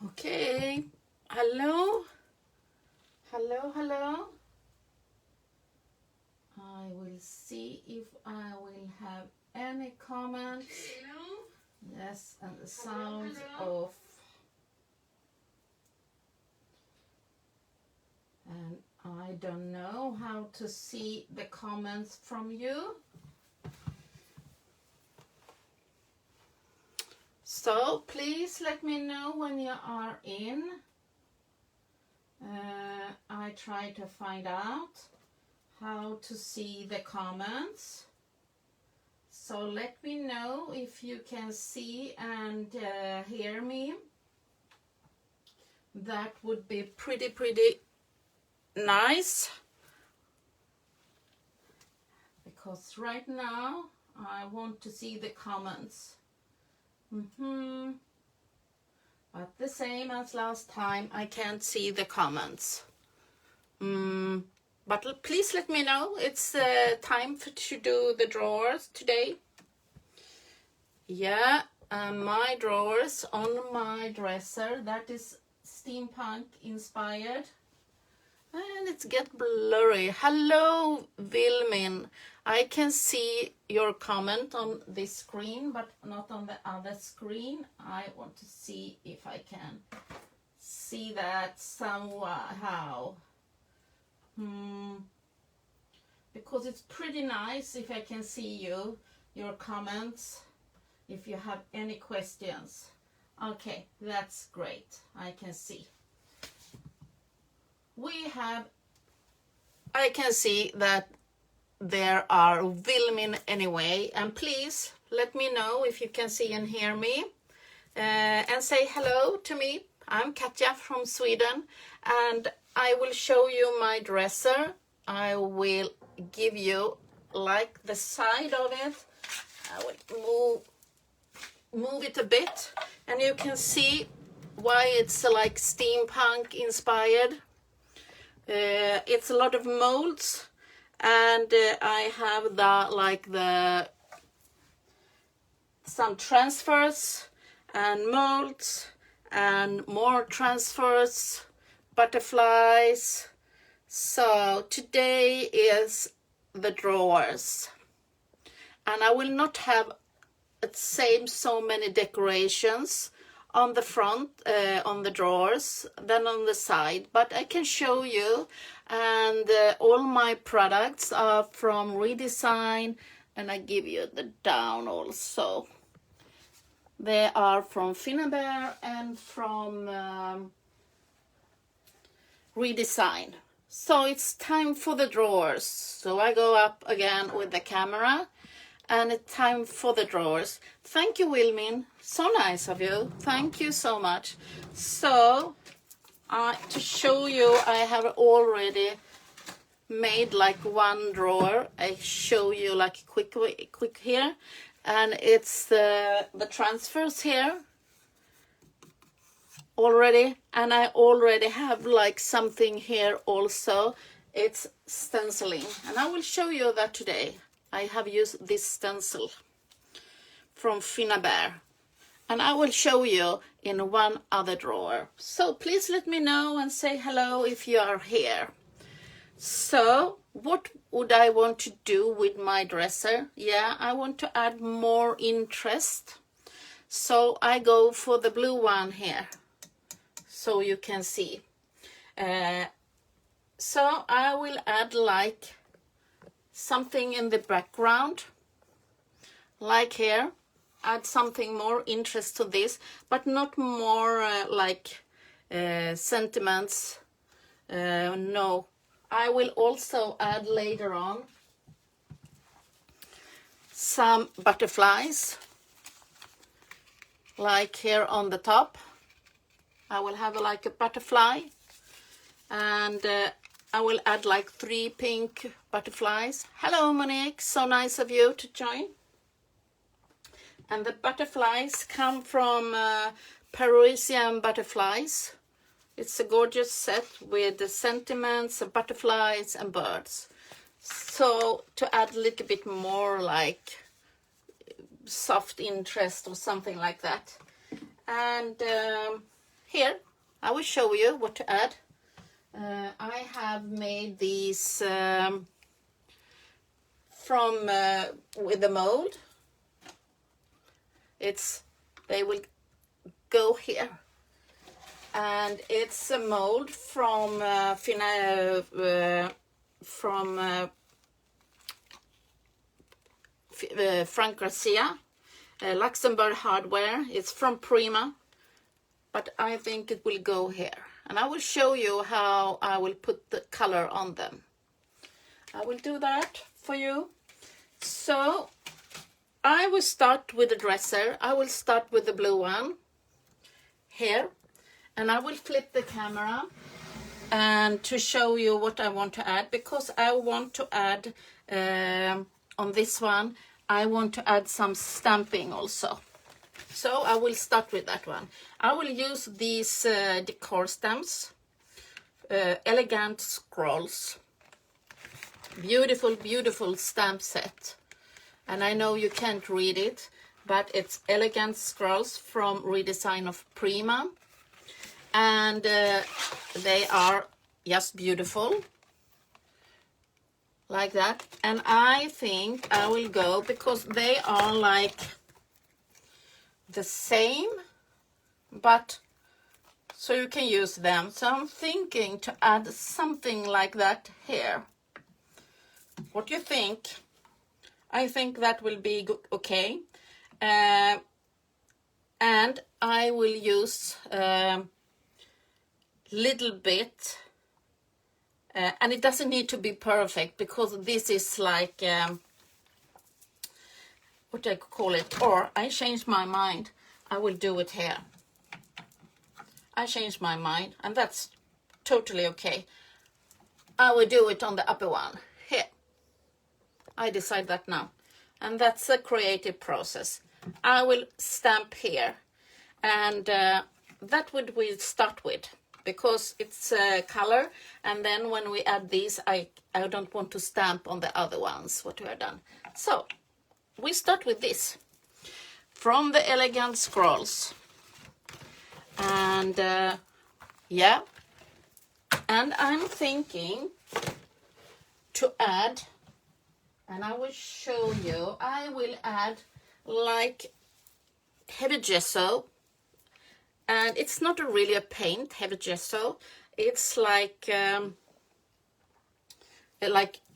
Okay, hello, hello. I will see if I will have any comments. Hello. Yes, and the sound off. And I don't know how to see the comments from you. So please let me know when you are in. I try to find out how to see the comments. So let me know if you can see and hear me. That would be pretty nice. Because right now I want to see the comments. But the same as last time, I can't see the comments. But please let me know. It's time to do the drawers today. Yeah, my drawers on my dresser. That is steampunk inspired. And it's get blurry. Hello, Vilmin. I can see your comment on this screen, but not on the other screen. I want to see if I can see that somehow. Because it's pretty nice if I can see your comments, if you have any questions. Okay, that's great. I can see. I can see that there are Vilmin anyway, and please let me know if you can see and hear me, and say hello to me. I'm Katja from Sweden, and I will show you my dresser. I will give you like the side of it. I will move it a bit, and you can see why it's like steampunk inspired. It's a lot of molds, and I have some transfers and molds and more transfers, butterflies. So today is the drawers, and I will not have so many decorations on the front, on the drawers, than on the side, but I can show you. And all my products are from Redesign, and I give you the down also. They are from Prima and from Redesign. So it's time for the drawers. So I go up again with the camera, and it's time for the drawers. Thank you, Wilmin. So nice of you. Thank you so much. So to show you, I have already made like one drawer. I show you like quick here, and it's the transfers here already, and I already have like something here also. It's stenciling, and I will show you that today. I have used this stencil from Prima, and I will show you in one other drawer. So please let me know and say hello if you are here. So what would I want to do with my dresser? Yeah, I want to add more interest. So I go for the blue one here, so you can see. So I will add like something in the background, like here. Add something more interest to this, but not more sentiments. No, I will also add later on some butterflies, like here on the top. I will have like a butterfly, and I will add like 3 pink butterflies. Hello, Monique, so nice of you to join. And the butterflies come from Parisian butterflies. It's a gorgeous set with the sentiments, butterflies and birds. So to add a little bit more like soft interest or something like that. And here I will show you what to add. I have made these from with the mold. They will go here, and it's a mold from Frank Garcia, Luxembourg hardware. It's from Prima, but I think it will go here. And I will show you how I will put the color on them. I will do that for you. So I will start with the dresser. I will start with the blue one here, and I will flip the camera and to show you what I want to add, because I want to add on this one, I want to add some stamping also. So I will start with that one. I will use these decor stamps, elegant scrolls. Beautiful, beautiful stamp set. And I know you can't read it, but it's elegant scrolls from Redesign of Prima. And they are just beautiful. Like that. And I think I will go, because they are like the same, but so you can use them. So I'm thinking to add something like that here. What do you think? I think that will be good, okay. And I will use little bit, and it doesn't need to be perfect, because this is like what I call it, or I changed my mind. I will do it here. I changed my mind, and that's totally okay. I will do it on the upper one here. I decide that now, and that's a creative process. I will stamp here, and that would we start with, because it's color, and then when we add these, I don't want to stamp on the other ones what we have done. So we start with this from the elegant scrolls, and yeah, and I'm thinking to add, and I will show you, I will add like heavy gesso, and it's not really a paint, heavy gesso. It's like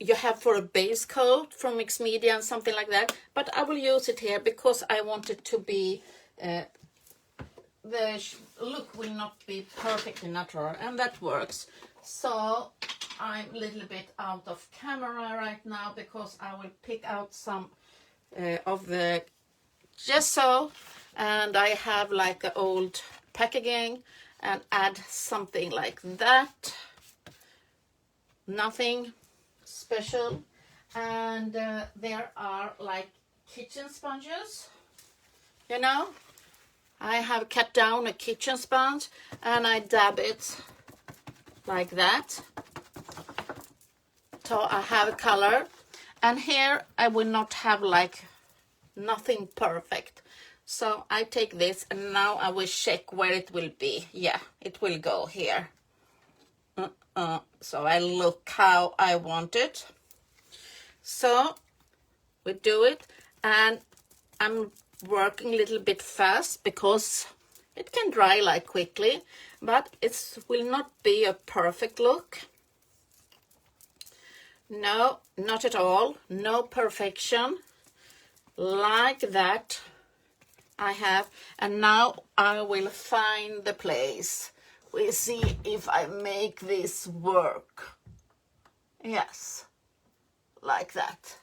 you have for a base coat from Mixed Media and something like that. But I will use it here because I want it to be, the look will not be perfectly natural, and that works. So I'm a little bit out of camera right now because I will pick out some of the gesso, and I have like an old packaging, and add something like that. Nothing special. And there are like kitchen sponges, you know. I have cut down a kitchen sponge, and I dab it like that, so I have a color. And here I will not have like nothing perfect, so I take this, and now I will check where it will be. Yeah, it will go here. So I look how I want it. So we do it, and I'm working a little bit fast because it can dry like quickly, but it will not be a perfect look. No, not at all. No perfection. Like that I have. And now I will find the place. We'll see if I make this work. Yes, like that.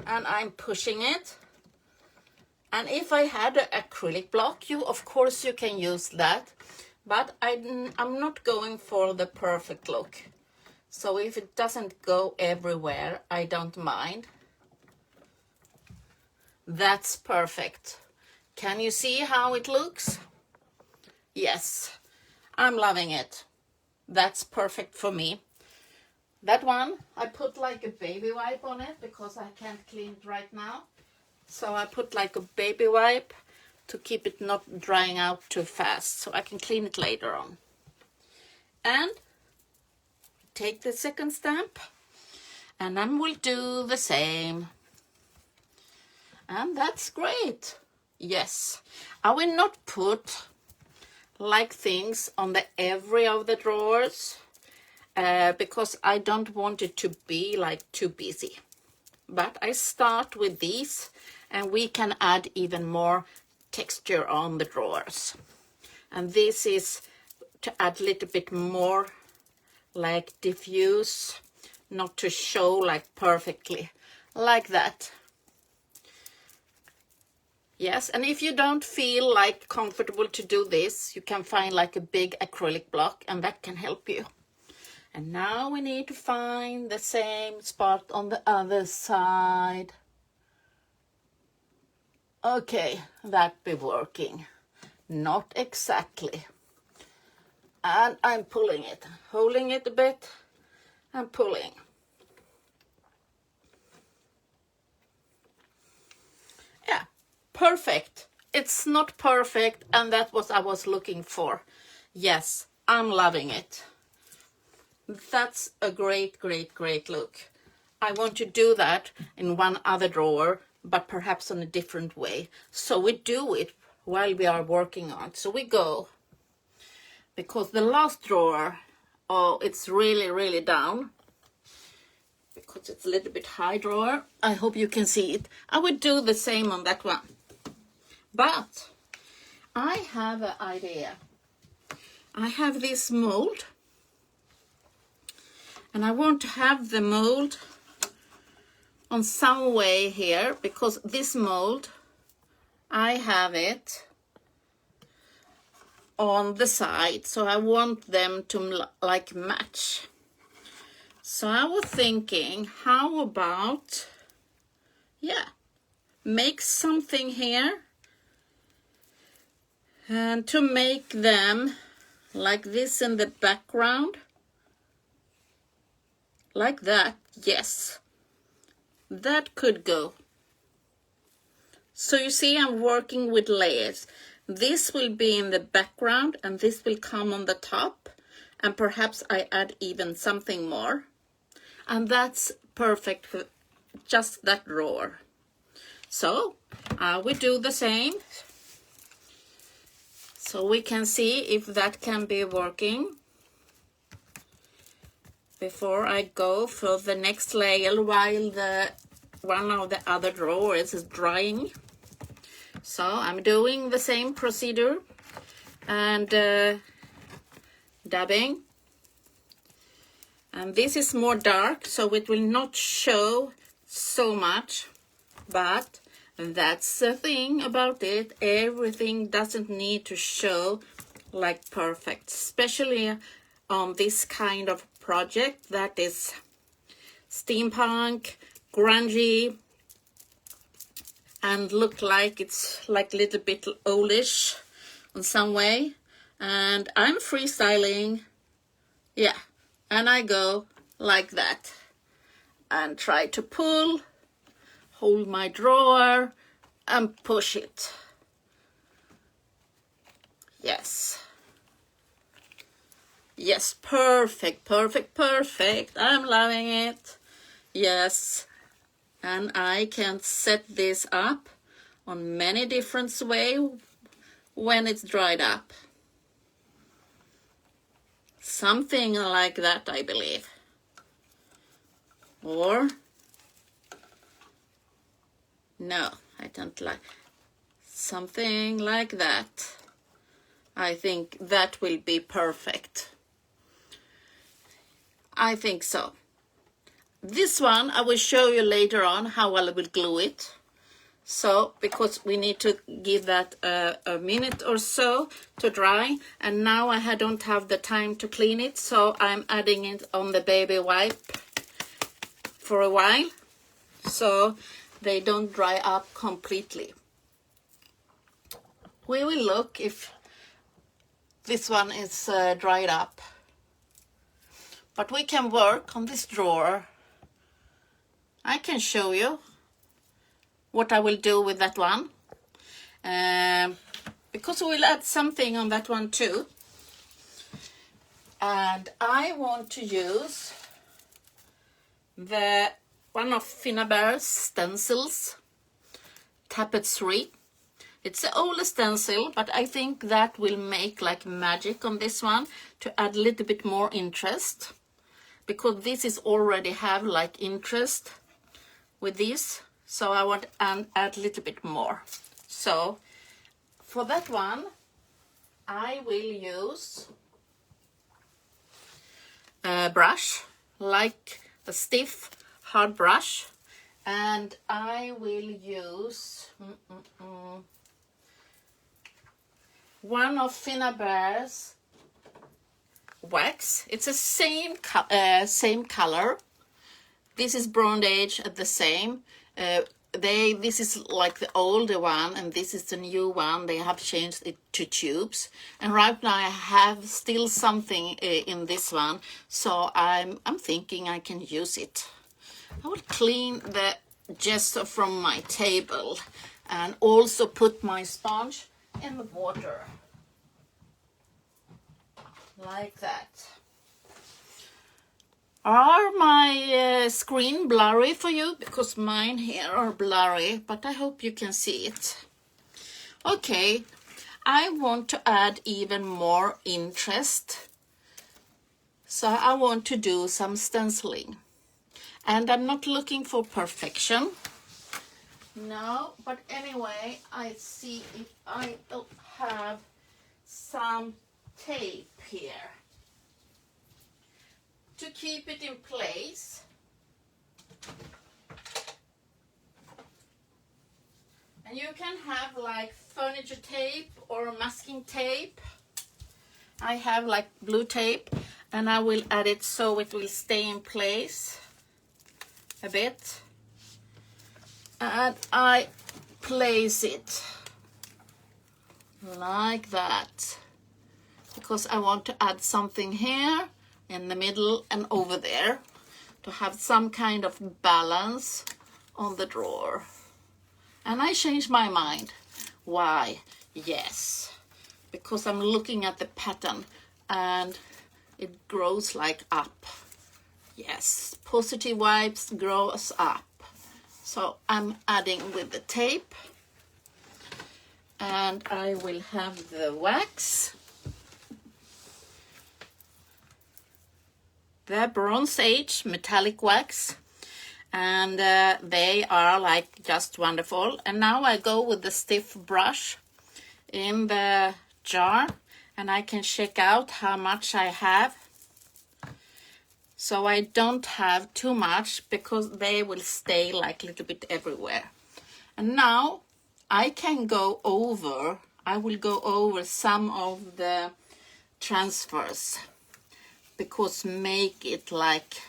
And I'm pushing it. And if I had an acrylic block, of course you can use that. But I'm not going for the perfect look. So if it doesn't go everywhere, I don't mind. That's perfect. Can you see how it looks? Yes, I'm loving it. That's perfect for me. That one, I put like a baby wipe on it because I can't clean it right now. So I put like a baby wipe, to keep it not drying out too fast, so I can clean it later on. And take the second stamp, and then we'll do the same. And that's great. Yes, I will not put like things on the every of the drawers because I don't want it to be like too busy. But I start with these, and we can add even more texture on the drawers. And this is to add a little bit more like diffuse, not to show like perfectly like that. Yes, and if you don't feel like comfortable to do this, you can find like a big acrylic block, and that can help you. And now we need to find the same spot on the other side. Okay, that be working. Not exactly. And I'm pulling it, holding it a bit and pulling. Yeah, perfect. It's not perfect, and that's what I was looking for. Yes, I'm loving it. That's a great, great, great look. I want to do that in one other drawer, but perhaps in a different way. So we do it while we are working on. So we go, because the last drawer, oh, it's really, really down, because it's a little bit high drawer. I hope you can see it. I would do the same on that one. But I have an idea. I have this mold, and I want to have the mold on some way here, because this mold, I have it on the side, so I want them to like match. So I was thinking, how about, yeah, make something here, and to make them like this in the background, like that. Yes, that could go. So you see, I'm working with layers. This will be in the background, and this will come on the top, and perhaps I add even something more. And that's perfect for just that drawer. So we do the same, so we can see if that can be working before I go for the next layer while the one of the other drawers is drying. So I'm doing the same procedure and dabbing. And this is more dark, so it will not show so much, but that's the thing about it. Everything doesn't need to show like perfect, especially on this kind of project that is steampunk, grungy, and look like it's like a little bit oldish in some way. And I'm freestyling, yeah, and I go like that and try to pull, hold my drawer and push it. Yes. Yes, perfect, perfect, perfect. I'm loving it. Yes. And I can set this up on many different ways when it's dried up. Something like that, I believe. Or, no, I don't like. Something like that. I think that will be perfect. I think so. This one I will show you later on how I will glue it. So, because we need to give that a minute or so to dry. And now I don't have the time to clean it, so I'm adding it on the baby wipe for a while, so they don't dry up completely. We will look if this one is dried up. But we can work on this drawer. I can show you what I will do with that one. because we'll add something on that one too. And I want to use the one of Finnaber's stencils, tapestry. It's the oldest stencil, but I think that will make like magic on this one to add a little bit more interest, because this is already have like interest with this, so I want to add a little bit more. So for that one I will use a brush, like a stiff hard brush, and I will use one of Finnaber's wax. It's the same color. This is Bronze Age at the same. This is like the older one, and this is the new one. They have changed it to tubes, and right now I have still something in this one, so I'm thinking I can use it. I will clean the gesso from my table and also put my sponge in the water like that. Are my screen blurry for you? Because mine here are blurry, but I hope you can see it. Okay, I want to add even more interest, so I want to do some stenciling. And I'm not looking for perfection, no, but anyway, I see if I have some tape here to keep it in place. And you can have like furniture tape or masking tape. I have like blue tape, and I will add it so it will stay in place a bit. And I place it like that, because I want to add something here in the middle and over there to have some kind of balance on the drawer. And I changed my mind. Why? Yes, because I'm looking at the pattern and it grows like up. Yes, positive vibes grows up. So I'm adding with the tape, and I will have the wax, the Bronze Age metallic wax, and they are like just wonderful. And now I go with the stiff brush in the jar, and I can check out how much I have, so I don't have too much, because they will stay like a little bit everywhere. And now I can go over, I will go over some of the transfers, because make it like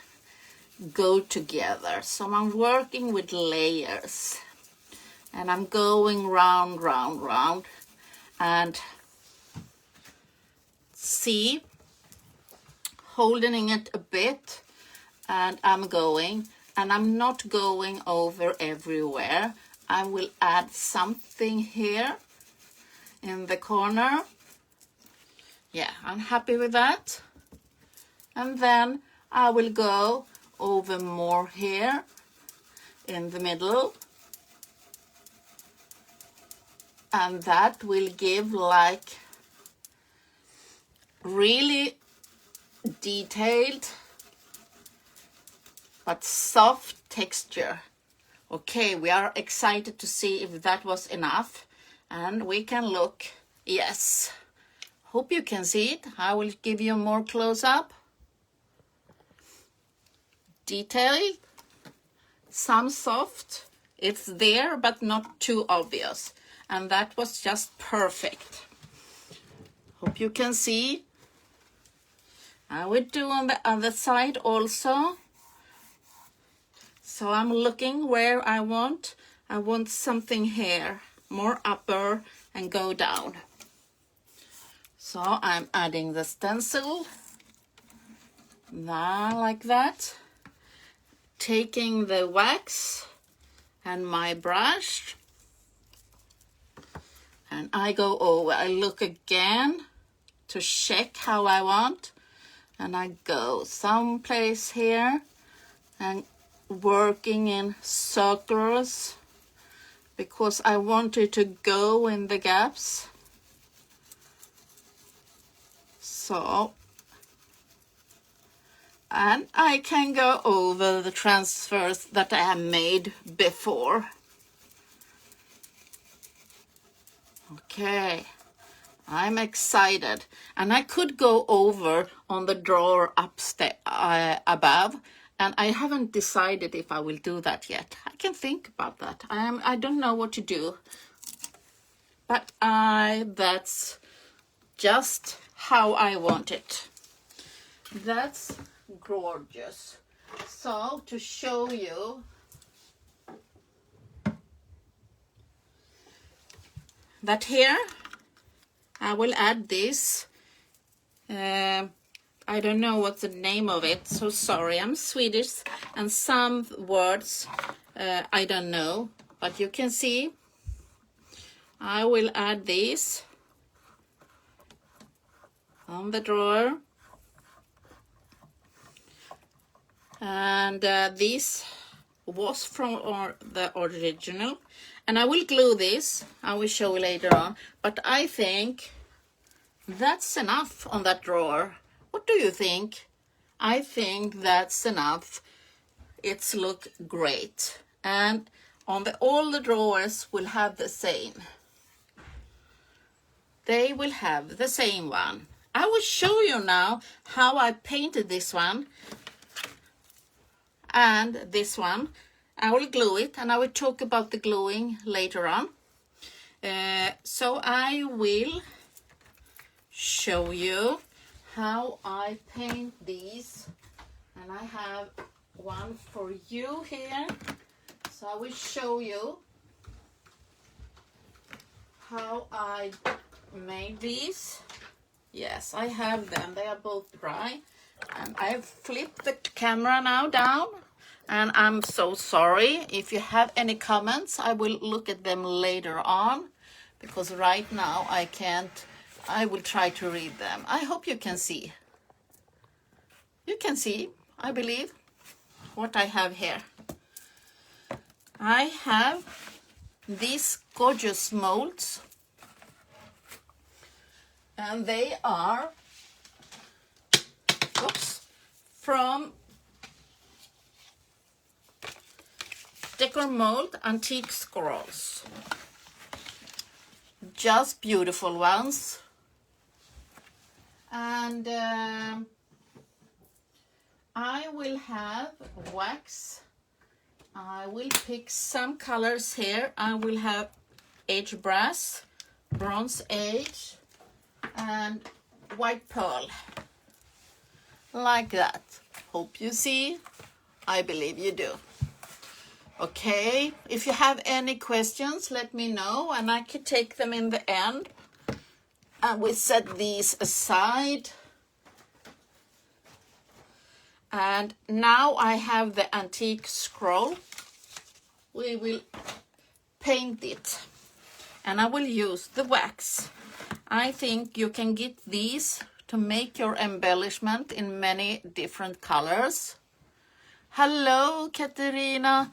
go together. So I'm working with layers, and I'm going round, round, round, and see, holding it a bit, and I'm going, and I'm not going over everywhere. I will add something here in the corner. Yeah, I'm happy with that. And then I will go over more here in the middle, and that will give like really detailed but soft texture. Okay, we are excited to see if that was enough, and we can look. Yes, hope you can see it. I will give you more close-up. Detailed, some soft, it's there but not too obvious, and that was just perfect. Hope you can see. I will do on the other side also. So I'm looking where I want something here, more upper and go down. So I'm adding the stencil, now like that. Taking the wax and my brush, And I go over, I look again to check how I want. And I go someplace here and working in circles because I want it to go in the gaps. So, and I can go over the transfers that I have made before. Okay, I'm excited. And I could go over on the drawer upstairs above, and I haven't decided if I will do that yet. I can think about that. I don't know what to do, but that's just how I want it. That's gorgeous. So to show you, that here I will add this. I don't know what's the name of it, so sorry, I'm Swedish, and some words I don't know, but you can see I will add this on the drawer. And this was from the original, and I will glue this. I will show you later on, but I think that's enough on that drawer. What do you think? I think that's enough. It's look great, and on all the drawers will have the same. They will have the same one. I will show you now how I painted this one and this one. I will glue it, and I will talk about the gluing later on. So I will show you how I paint these, and I have one for you here. So I will show you how I made these. Yes, I have them. They are both dry. And I've flipped the camera now down, and I'm so sorry. If you have any comments, I will look at them later on, because right now I can't. I will try to read them. I hope you can see. You can see, I believe, what I have here. I have these gorgeous molds, and they are from Decor Mold Antique Scrolls. Just beautiful ones. And I will have wax. I will pick some colors here. I will have aged brass, bronze age, and white pearl. Like that. Hope you see. I believe you do. Okay, if you have any questions, let me know, and I can take them in the end. And we set these aside. And now I have the antique scroll. We will paint it, and I will use the wax. I think you can get these to make your embellishment in many different colors. Hello, Katarina.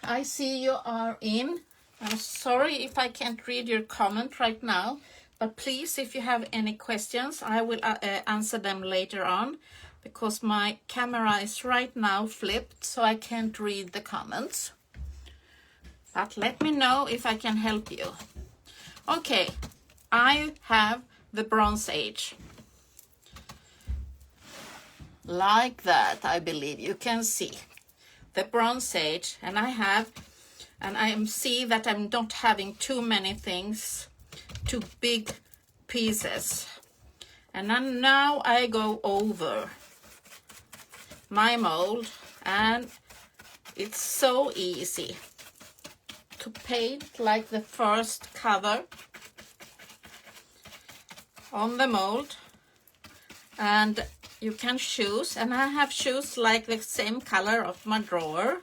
I see you are in. I'm sorry if I can't read your comment right now, but please, if you have any questions, I will answer them later on, because my camera is right now flipped, so I can't read the comments. But let me know if I can help you. Okay, I have the Bronze Age. Like that, I believe you can see the Bronze Age, and I see that I'm not having too many things, too big pieces. And then now I go over my mold, and it's so easy to paint like the first cover on the mold. And you can choose, and I have choose like the same color of my drawer,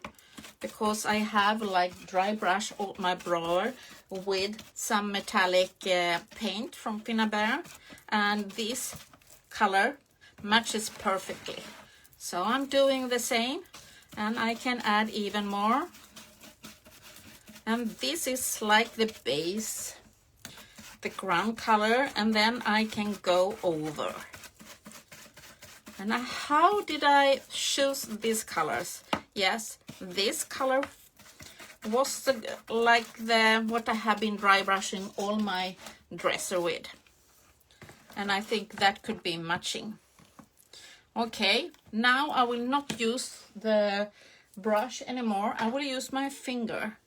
because I have like dry brush on my drawer with some metallic paint from Prima, and this color matches perfectly. So I'm doing the same, and I can add even more. And this is like the base, the ground color, and then I can go over. And how did I choose these colors? Yes, this color was what I have been dry brushing all my dresser with. And I think that could be matching. Okay, now I will not use the brush anymore. I will use my finger.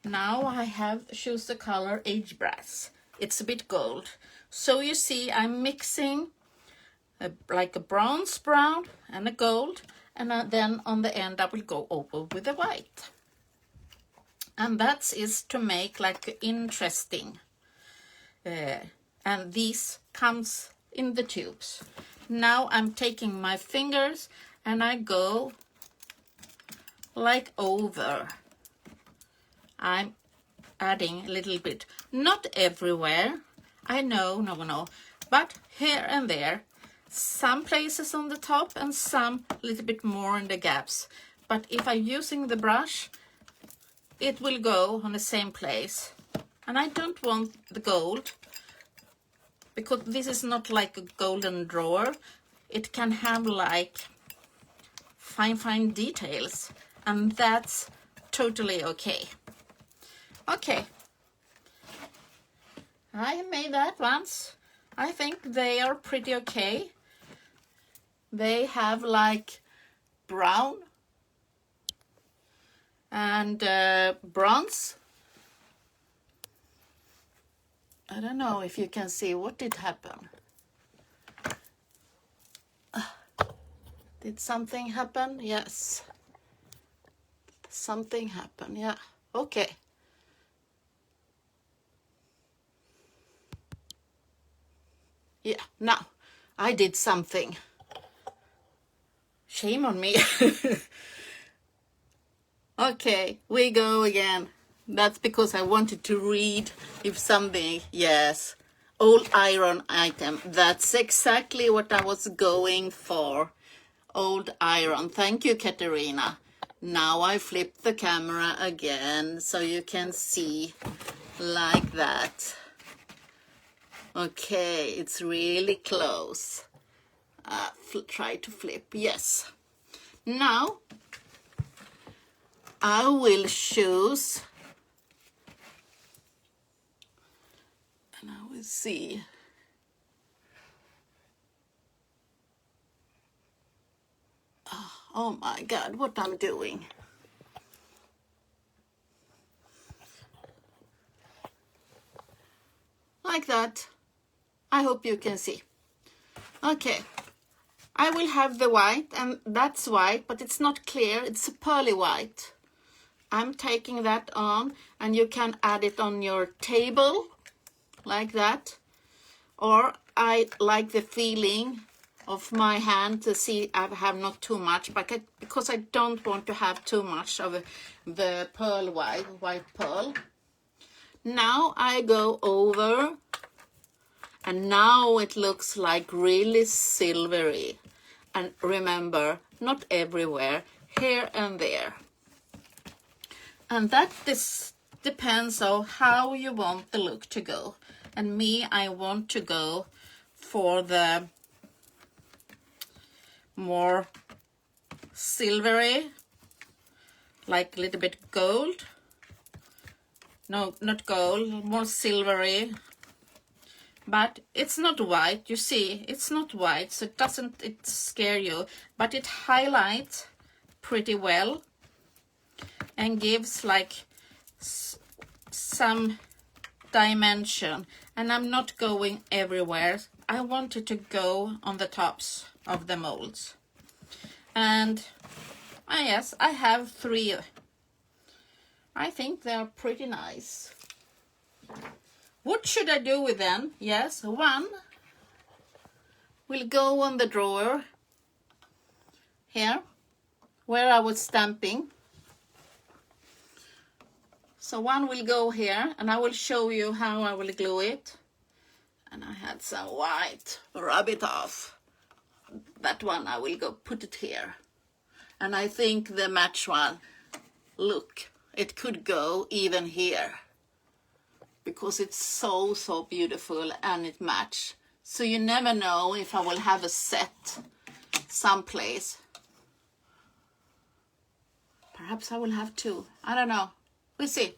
Now I have choose the color Age Brass. It's a bit gold. So you see I'm mixing like a bronze brown and a gold, and then on the end I will go over with the white. And that is to make like interesting. And this comes in the tubes. Now I'm taking my fingers and I go like over. I'm adding a little bit, not everywhere. I know, no, but here and there. Some places on the top and some a little bit more in the gaps. But if I'm using the brush, it will go on the same place. And I don't want the gold, because this is not like a golden drawer. It can have like fine details, and that's totally okay. Okay, I made that once. I think they are pretty okay. They have like brown and bronze. I don't know if you can see what did happen. Did something happen? Yes. Something happened, yeah. Okay. Yeah, now I did something. Shame on me. Okay, we go again. That's because I wanted to read if something, yes, old iron item. That's exactly what I was going for. Old iron. Thank you, Katerina. Now I flip the camera again so you can see like that. Okay, it's really close. Try to flip, yes. Now I will choose, and I will see. Oh my God, what I'm doing. Like that. I hope you can see. Okay. I will have the white, and that's white, but it's not clear. It's a pearly white. I'm taking that on, and you can add it on your table, like that. Or I like the feeling of my hand to see I have not too much, but because I don't want to have too much of the pearl white pearl. Now I go over, and now it looks like really silvery. And remember, not everywhere, here and there. And that depends on how you want the look to go. And me, I want to go for the more silvery, like a little bit gold. No, not gold, more silvery. But it's not white, you see, it's not white, so it doesn't scare you. But it highlights pretty well and gives like some dimension. And I'm not going everywhere. I wanted to go on the tops of the molds. And yes, I have 3. I think they're pretty nice. What should I do with them? Yes, 1 will go on the drawer here where I was stamping. So one will go here, and I will show you how I will glue it. And I had some white, rub it off. That one I will go put it here. And I think the match one, look, it could go even here. Because it's so, so beautiful and it match. So you never know if I will have a set someplace. Perhaps I will have two. I don't know. We'll see.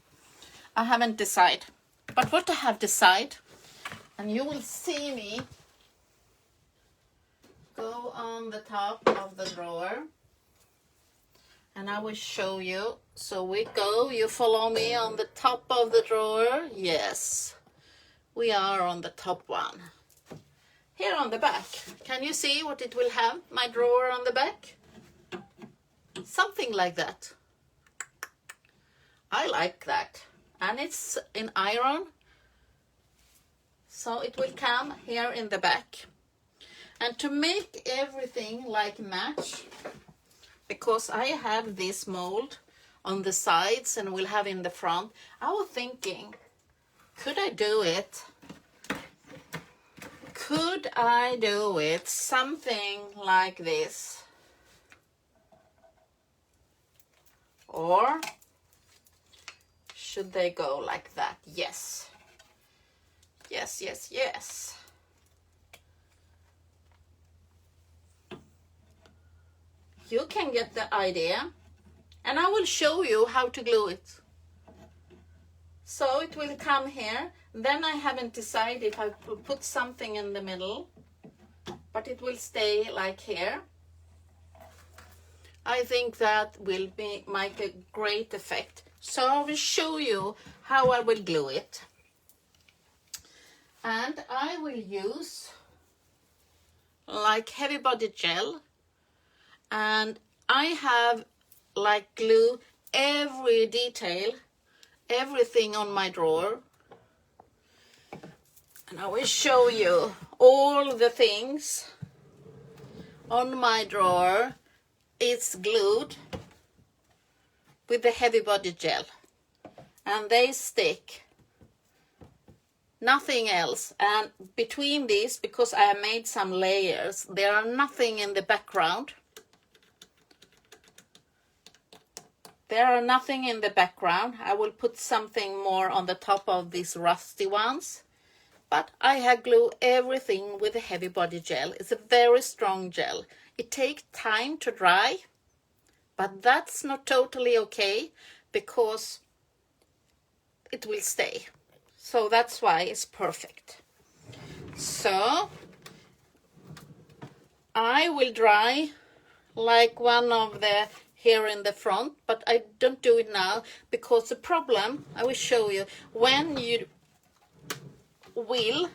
I haven't decided. But what I have decided, and you will see me go on the top of the drawer. And I will show you. So we go, you follow me on the top of the drawer. Yes, we are on the top one. Here on the back, can you see what it will have, my drawer on the back? Something like that. I like that. And it's in iron. So it will come here in the back. And to make everything like match, because I have this mold on the sides and will have in the front, I was thinking, could I do it? Could I do it something like this? Or should they go like that? Yes. Yes, yes, yes. You can get the idea, and I will show you how to glue it. So it will come here. Then I haven't decided if I will put something in the middle, but it will stay like here. I think that will make a great effect. So I will show you how I will glue it. And I will use like heavy body gel. And I have like glue every detail, everything on my drawer. And I will show you all the things on my drawer. It's glued with the heavy body gel. And they stick. Nothing else. And between these, because I have made some layers, there are nothing in the background. There are nothing in the background. I will put something more on the top of these rusty ones. But I have glued everything with a heavy body gel. It's a very strong gel. It takes time to dry, but that's not totally okay because it will stay. So that's why it's perfect. So I will dry like one of the here in the front, but I don't do it now because the problem, I will show you, when you will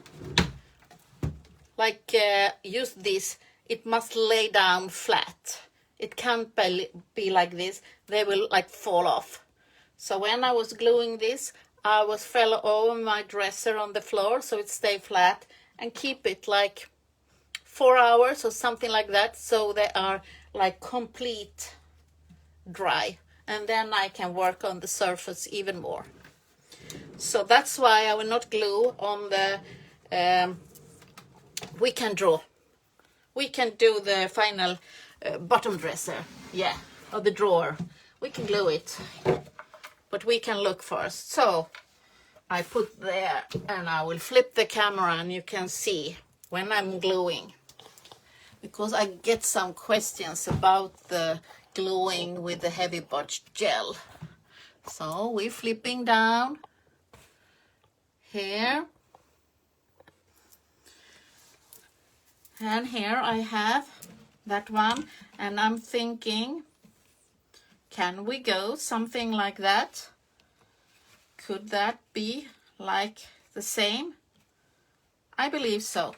like use this, it must lay down flat. It can't be like this. They will like fall off. So when I was gluing this, I fell over my dresser on the floor, so it stay flat, and keep it like 4 hours or something like that, so they are like complete dry, and then I can work on the surface even more. So that's why I will not glue on the we can draw. We can do the final bottom dresser, yeah, or the drawer. We can glue it, but we can look first. So I put there, and I will flip the camera, and you can see when I'm gluing, because I get some questions about the gluing with the heavy body gel. So we're flipping down here. And here I have that one, and I'm thinking, can we go something like that? Could that be like the same? I believe so.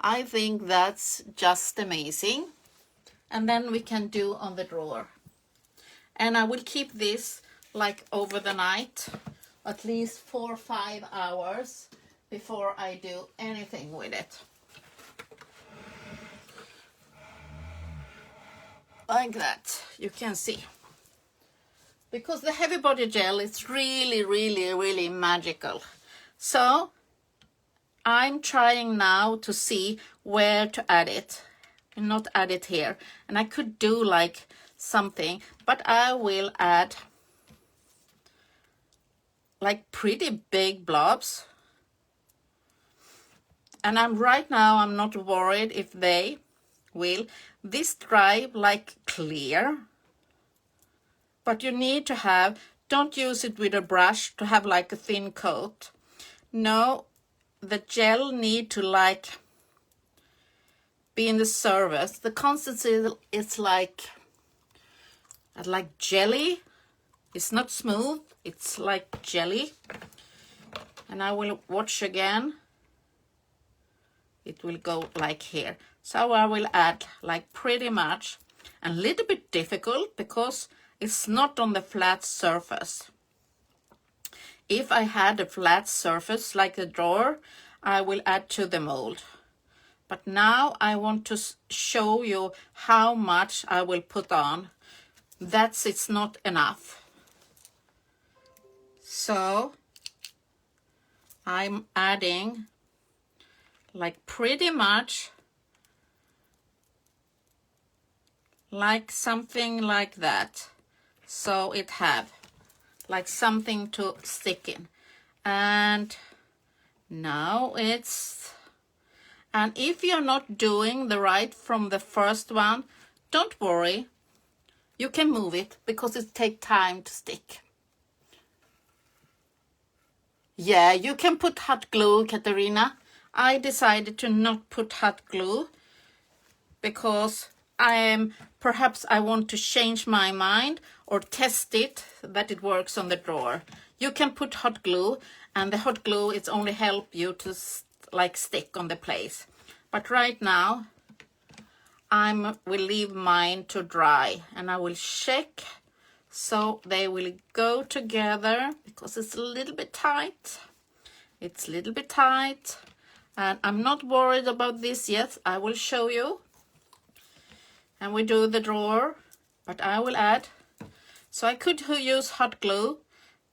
I think that's just amazing. And then we can do on the drawer. And I will keep this like over the night, at least 4 or 5 hours before I do anything with it. Like that, you can see. because the heavy body gel is really magical. So I'm trying now to see where to add it, and not add it here. And I could do like something, but I will add like pretty big blobs. And right now I'm not worried if they will. This dry like clear, but you need to have, don't use it with a brush to have like a thin coat. No, the gel need to like be in the surface. The consistency is like jelly. It's not smooth, it's like jelly. And I will watch again. It will go like here. So I will add like pretty much, a little bit difficult because it's not on the flat surface. If I had a flat surface like a drawer, I will add to the mold. But now I want to show you how much I will put on. It's not enough. So I'm adding like pretty much like something like that. So it have like something to stick in. And now and if you're not doing the right from the first one, don't worry. You can move it because it takes time to stick. Yeah, you can put hot glue, Katarina. I decided to not put hot glue because perhaps I want to change my mind or test it that it works on the drawer. You can put hot glue, and the hot glue it's only help you to like stick on the place. But right now I will leave mine to dry, and I will check so they will go together because it's a little bit tight. It's a little bit tight. And I'm not worried about this yet. I will show you. And we do the drawer, but I will add. So I could use hot glue,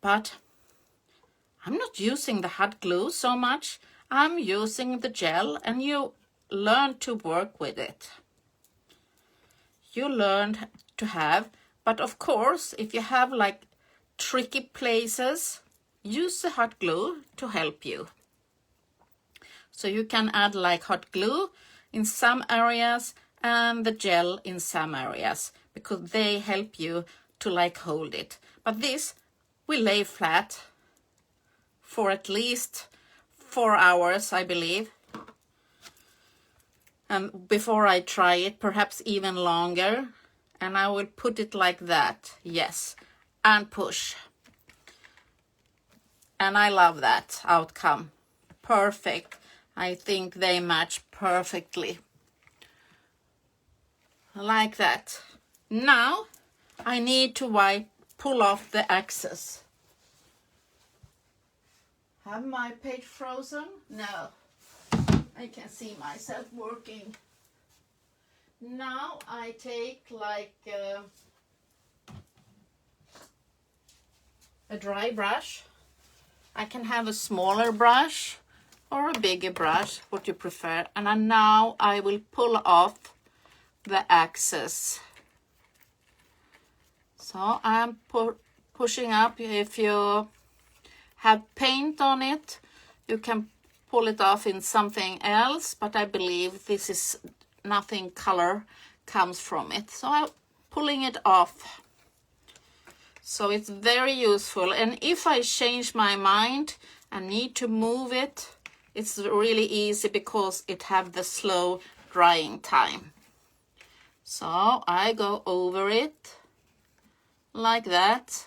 but I'm not using the hot glue so much. I'm using the gel, and you learn to work with it. You learn to have, but of course, if you have like tricky places, use the hot glue to help you. So you can add like hot glue in some areas and the gel in some areas because they help you to like hold it. But this will lay flat for at least 4 hours, I believe. And before I try it, perhaps even longer. And I will put it like that, yes, and push. And I love that outcome. Perfect. I think they match perfectly. Like that. Now I need to pull off the excess. Have my page frozen? No. I can see myself working. Now I take like a dry brush. I can have a smaller brush or a bigger brush, what you prefer. And now I will pull off the excess. So I'm pushing up. If you have paint on it, you can pull it off in something else, but I believe this is nothing color comes from it. So I'm pulling it off. So it's very useful. And if I change my mind and need to move it, it's really easy because it have the slow drying time. So I go over it like that.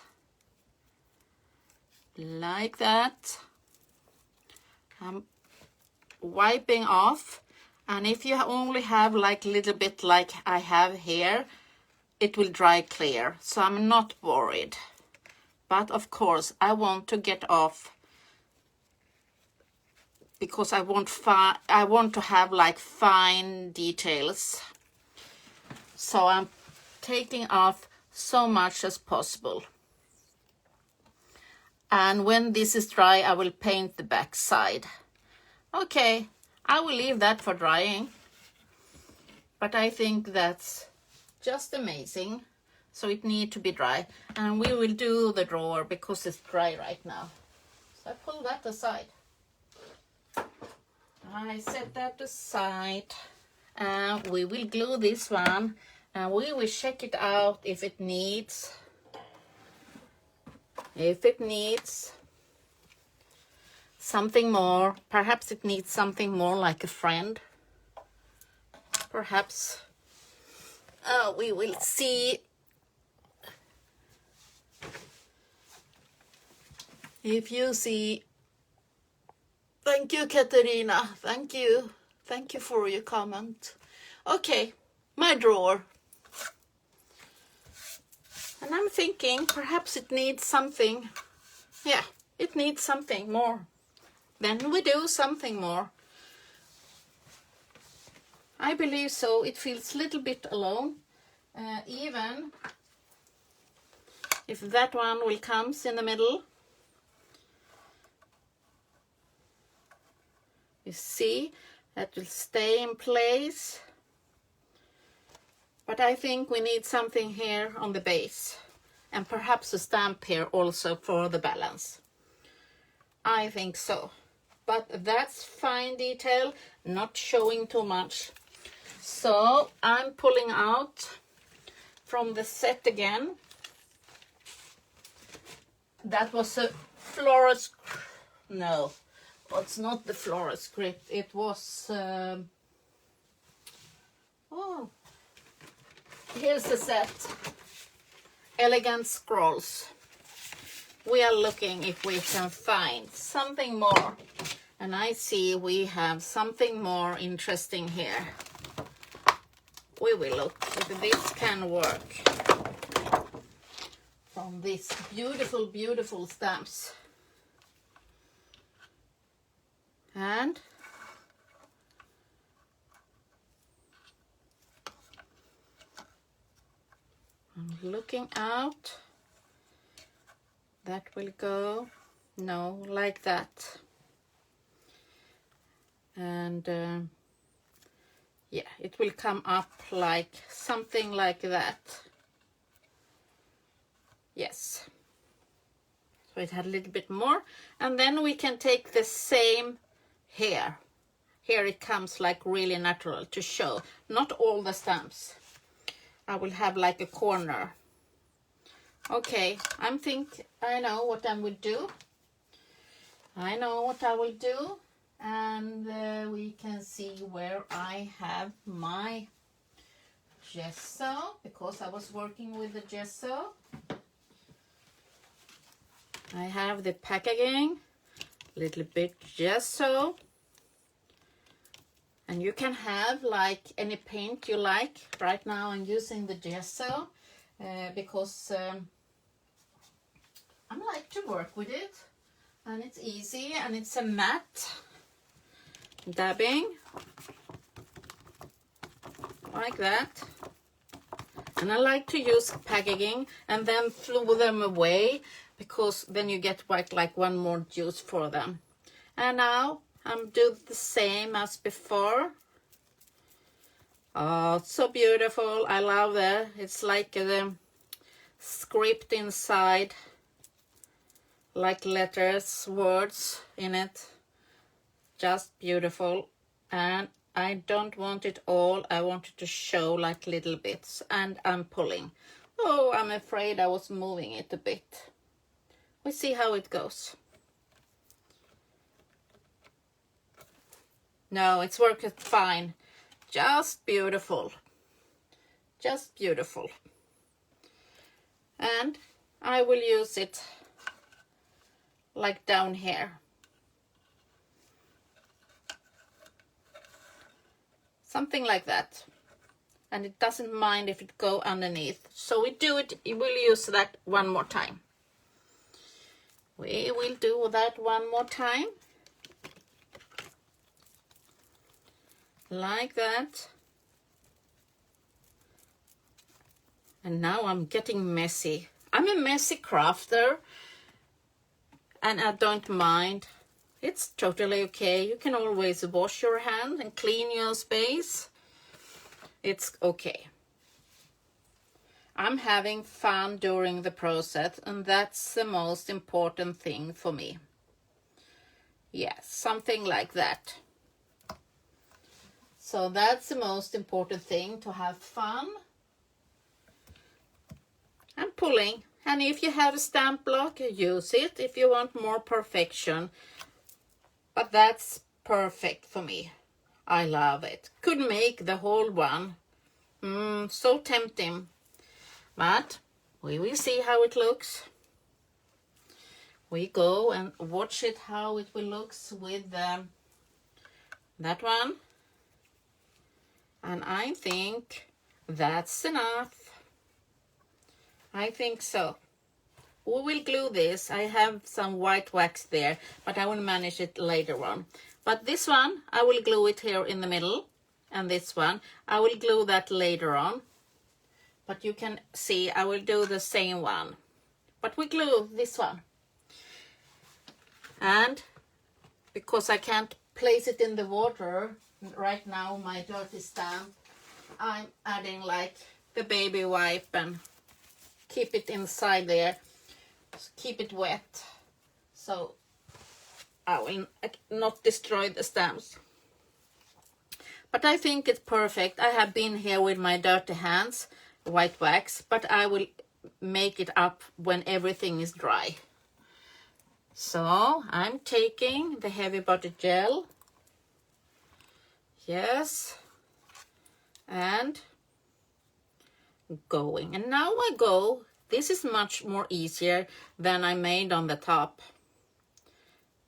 Like that. I'm wiping off. And if you only have like a little bit like I have here, it will dry clear. So I'm not worried. But of course I want to get off because I want to have like fine details. So I'm taking off so much as possible. And when this is dry, I will paint the back side. Okay, I will leave that for drying. But I think that's just amazing. So it needs to be dry. And we will do the drawer because it's dry right now. So I pull that aside. I set that aside. And we will glue this one. And we will check it out if it needs. If it needs something more. Perhaps it needs something more like a friend. Perhaps. We will see. If you see. Thank you, Katarina. Thank you. Thank you for your comment. Okay, my drawer. And I'm thinking perhaps it needs something. Yeah, it needs something more. Then we do something more. I believe so. It feels a little bit alone. Even if that one will come in the middle. You see, that will stay in place. But I think we need something here on the base. And perhaps a stamp here also for the balance. I think so. But that's fine detail, not showing too much. So I'm pulling out from the set again. That was a floral script. No, it's not the floral script. It was... oh, here's the set. Elegant Scrolls. We are looking if we can find something more. And I see we have something more interesting here. We will look if this can work. From these beautiful, beautiful stamps. And I'm looking out. That will go, no, like that. And yeah, it will come up like something like that. Yes. So it had a little bit more. And then we can take the same here. Here it comes like really natural to show. Not all the stamps. I will have like a corner. Okay, I know what I will do. I know what I will do. And we can see where I have my gesso, because I was working with the gesso. I have the packaging, little bit gesso. And you can have like any paint you like. Right now I'm using the gesso because I like to work with it. And it's easy and it's a matte dabbing. Like that. And I like to use packaging and then throw them away, because then you get like one more use for them. And now I'm doing the same as before. Oh, it's so beautiful. I love that. It's like the script inside, like letters, words in it. Just beautiful. And I don't want it all. I want it to show like little bits. And I'm pulling. Oh, I'm afraid I was moving it a bit. We see how it goes. No, it's working fine. Just beautiful. Just beautiful. And I will use it like down here. Something like that. And it doesn't mind if it go underneath. So we will use that one more time. We will do that one more time. Like that. And now I'm getting messy. I'm a messy crafter. and I don't mind. It's totally okay. You can always wash your hand and clean your space. It's okay. I'm having fun during the process, and that's the most important thing for me. Yes, something like that. So that's the most important thing, to have fun. I'm pulling, and if you have a stamp block, use it if you want more perfection. But that's perfect for me. I love it. Could make the whole one. So tempting. But we will see how it looks. We go and watch it, how it will look with that one. And I think that's enough. I think so. We will glue this. I have some white wax there, but I will manage it later on. But this one, I will glue it here in the middle. And this one, I will glue that later on. But you can see, I will do the same one. But we glue this one. And because I can't place it in the water right now, my dirty stamp, I'm adding like the baby wipe and keep it inside there. Keep it wet, so I will not destroy the stamps. But I think it's perfect. I have been here with my dirty hands, white wax, but I will make it up when everything is dry. So I'm taking the heavy butter gel. Yes. And going. And now I go. This is much more easier than I made on the top.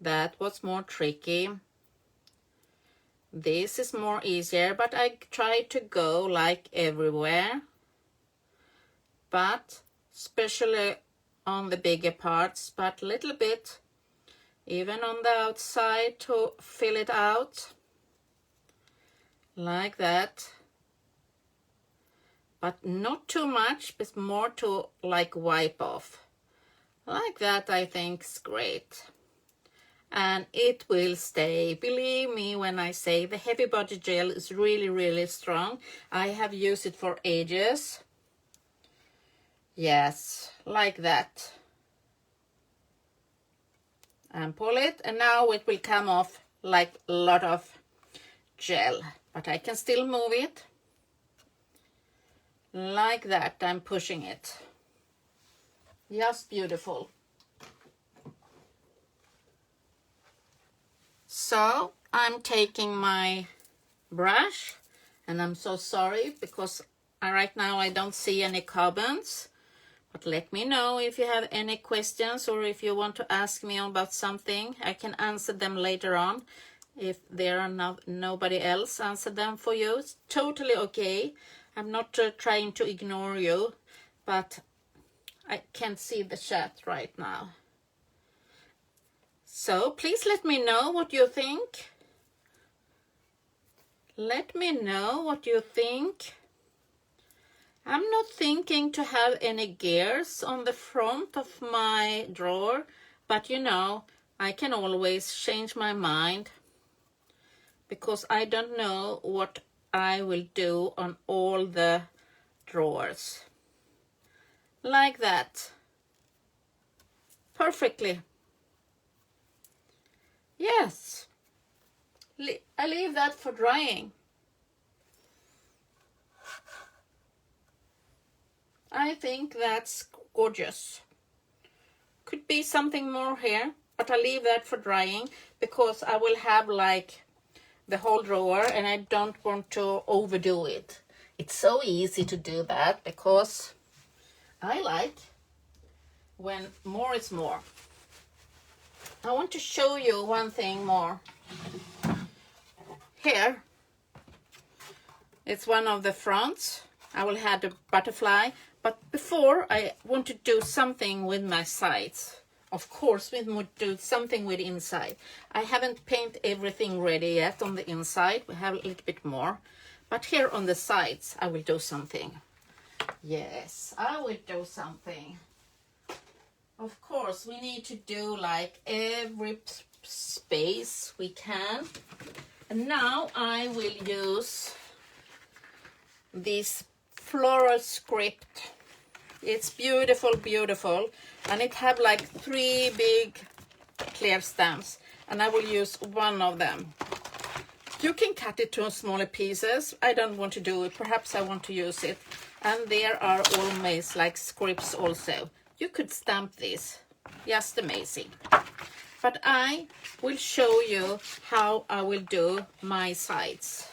That was more tricky. This is more easier, but I try to go like everywhere. But especially on the bigger parts, but a little bit even on the outside to fill it out. Like that. But not too much, but more to like wipe off. Like that, I think is great. And it will stay. Believe me when I say the heavy butter gel is really, really strong. I have used it for ages. Yes, like that. And pull it, and now it will come off like a lot of gel. But I can still move it. Like that, I'm pushing it. Just beautiful. So I'm taking my brush, and I'm so sorry because right now I don't see any comments. But let me know if you have any questions or if you want to ask me about something. I can answer them later on. If there are nobody else answer them for you, it's totally okay. I'm not trying to ignore you, but I can't see the chat right now. So please let me know what you think. Let me know what you think. I'm not thinking to have any gears on the front of my drawer, but you know, I can always change my mind because I don't know what I will do on all the drawers. Like that. Perfectly. Yes. I leave that for drying. I think that's gorgeous. Could be something more here, but I leave that for drying because I will have like the whole drawer and I don't want to overdo it. It's so easy to do that because I like when more is more. I want to show you one thing more. Here, it's one of the fronts. I will have the butterfly, but before I want to do something with my sides. Of course, we would do something with the inside. I haven't painted everything ready yet on the inside. We have a little bit more. But here on the sides, I will do something. Yes, I will do something. Of course, we need to do like every space we can. And now I will use this floral script. It's beautiful, beautiful. And it have like 3 big clear stamps. And I will use one of them. You can cut it to smaller pieces. I don't want to do it. Perhaps I want to use it. And there are always like scripts also. You could stamp this. Just amazing. But I will show you how I will do my sides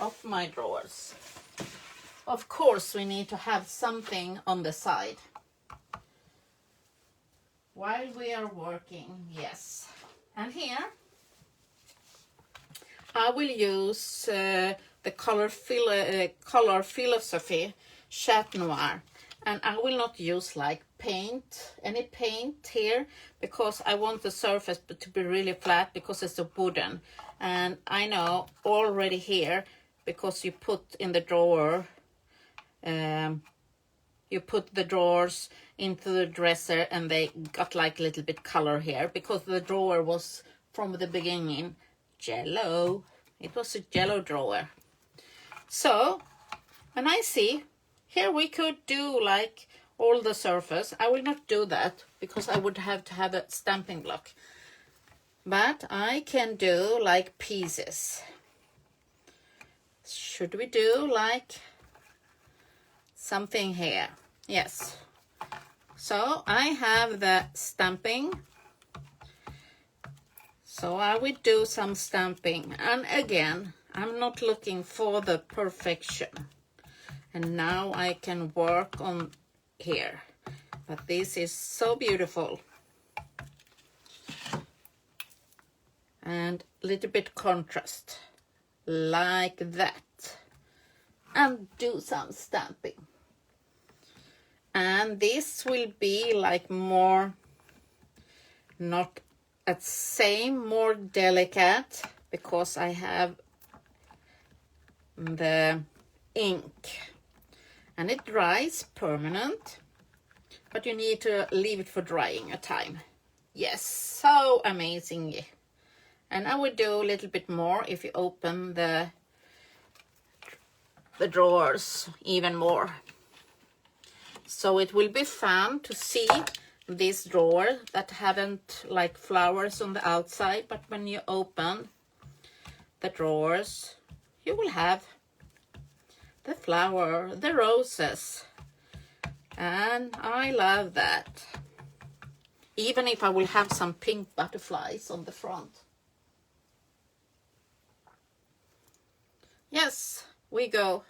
of my drawers. Of course, we need to have something on the side while we are working. Yes. And here I will use the color philosophy Chat Noir. And I will not use like any paint here, because I want the surface to be really flat, because it's a wooden. And I know already here, because you put in the drawer, you put the drawers into the dresser and they got like a little bit color here, because the drawer was from the beginning jello. It was a jello drawer. So, and I see here we could do like all the surface. I will not do that because I would have to have a stamping block. But I can do like pieces. Should we do like something here? Yes. So I have the stamping. So I will do some stamping. And again, I'm not looking for the perfection. And now I can work on here. But this is so beautiful. And a little bit contrast. Like that. And do some stamping. And this will be like more, not at same, more delicate, because I have the ink. And it dries permanent, but you need to leave it for drying a time. Yes, so amazing. And I will do a little bit more if you open the drawers even more. So it will be fun to see this drawer that haven't like flowers on the outside, but when you open the drawers, you will have the flower, the roses. And I love that. Even if I will have some pink butterflies on the front. Yes, we go.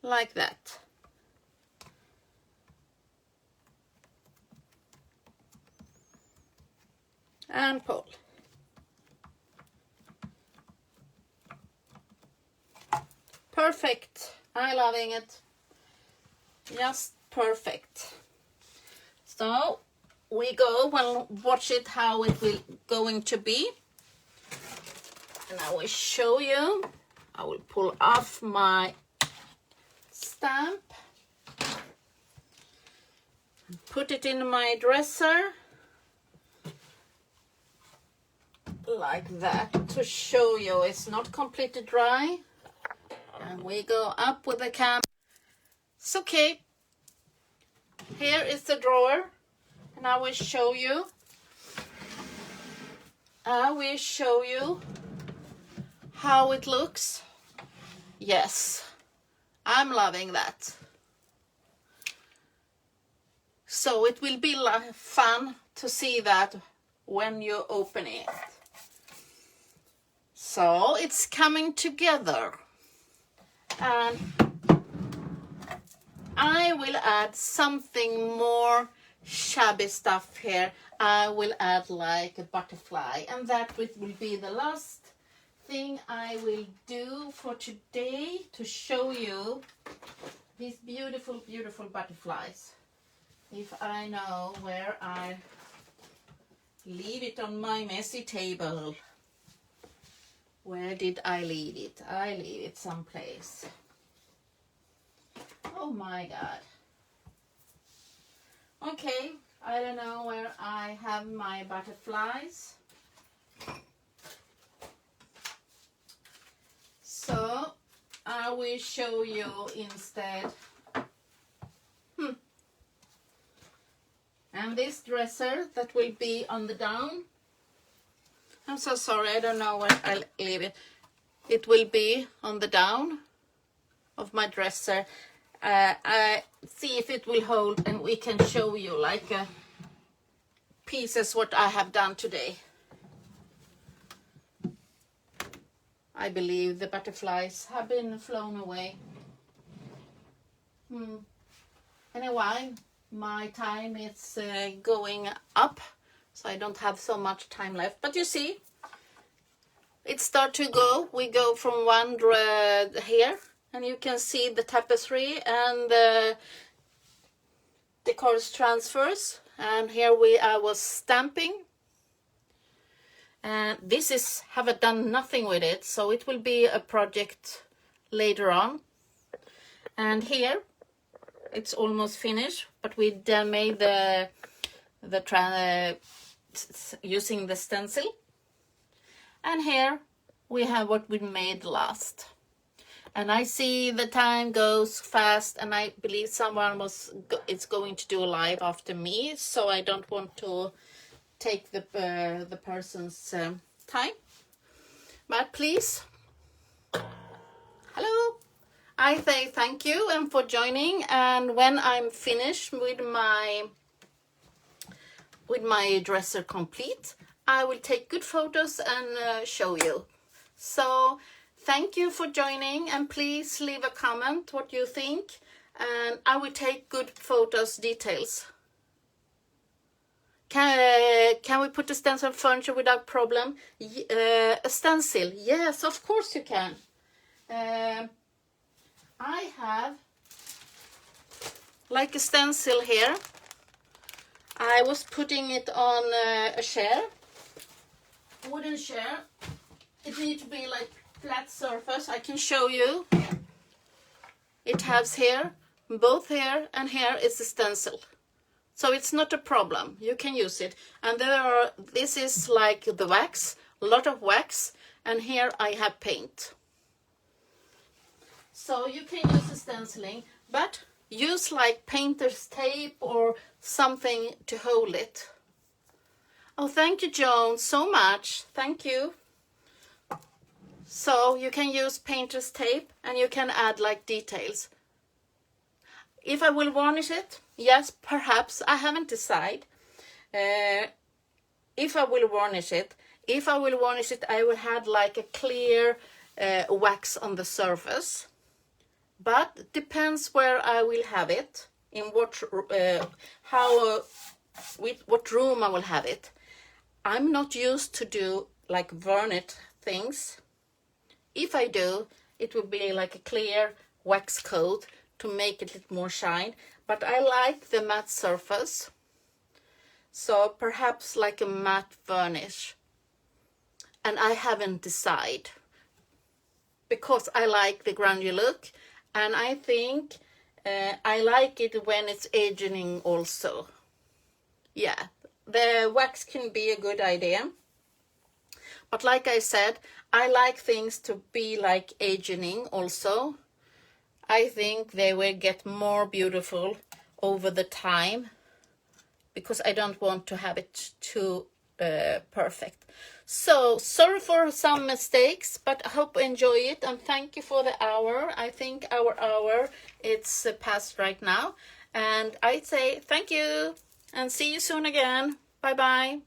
Like that. And pull. Perfect. I'm loving it. Just perfect. So we go, well, watch it how it will going to be. And I will show you. I will pull off my stamp. Put it in my dresser. Like that, to show you it's not completely dry. And we go up with the camera. It's okay. Here is the drawer. And I will show you. I will show you how it looks. Yes, I'm loving that. So it will be fun to see that when you open it. So it's coming together. And I will add something more shabby stuff here. I will add like a butterfly, and that will be the last thing I will do for today, to show you these beautiful, beautiful butterflies. If I know where I leave it on my messy table. Where did I leave it? I leave it someplace. Oh my God. Okay, I don't know where I have my butterflies. So I will show you instead. And this dresser that will be on the down. I'm so sorry, I don't know where I'll leave it. It will be on the down of my dresser. I see if it will hold, and we can show you like pieces what I have done today. I believe the butterflies have been flown away. Anyway, my time is going up, so I don't have so much time left. But you see, it starts to go. We go from one here, and you can see the tapestry and the Decor Transfers. And here I was stamping. And this is, haven't done nothing with it, so it will be a project later on. And here, it's almost finished, but we made using the stencil. And here we have what we made last. And I see the time goes fast, and I believe someone is going to do a live after me, so I don't want to take the person's time. But please, hello. I say thank you and for joining, and when I'm finished with my dresser complete, I will take good photos and show you. So thank you for joining, and please leave a comment what you think, and I will take good photos, details. Can we put a stencil furniture without problem? A stencil, yes, of course you can. I have like a stencil here. I was putting it on a chair, wooden chair. It needs to be like flat surface. I can show you. It has here, both here and here is a stencil. So it's not a problem. You can use it. And this is like the wax, a lot of wax, and here I have paint. So you can use the stenciling, but use like painter's tape or something to hold it. Oh, thank you, Joan, so much. Thank you. So you can use painter's tape, and you can add like details. If I will varnish it, yes, perhaps. I haven't decided if I will varnish it. If I will varnish it, I will have like a clear wax on the surface. But it depends where I will have it, in what what room I will have it. I'm not used to do like varnish things. If I do, it will be like a clear wax coat to make it a little more shine. But I like the matte surface, so perhaps like a matte varnish. And I haven't decided, because I like the granular look, and I think I like it when it's aging also. Yeah, the wax can be a good idea. But like I said, I like things to be like aging also. I think they will get more beautiful over the time, because I don't want to have it too perfect. So sorry for some mistakes, but I hope you enjoy it, and thank you for the hour. I think our hour it's past right now, and I say thank you and see you soon again. Bye bye.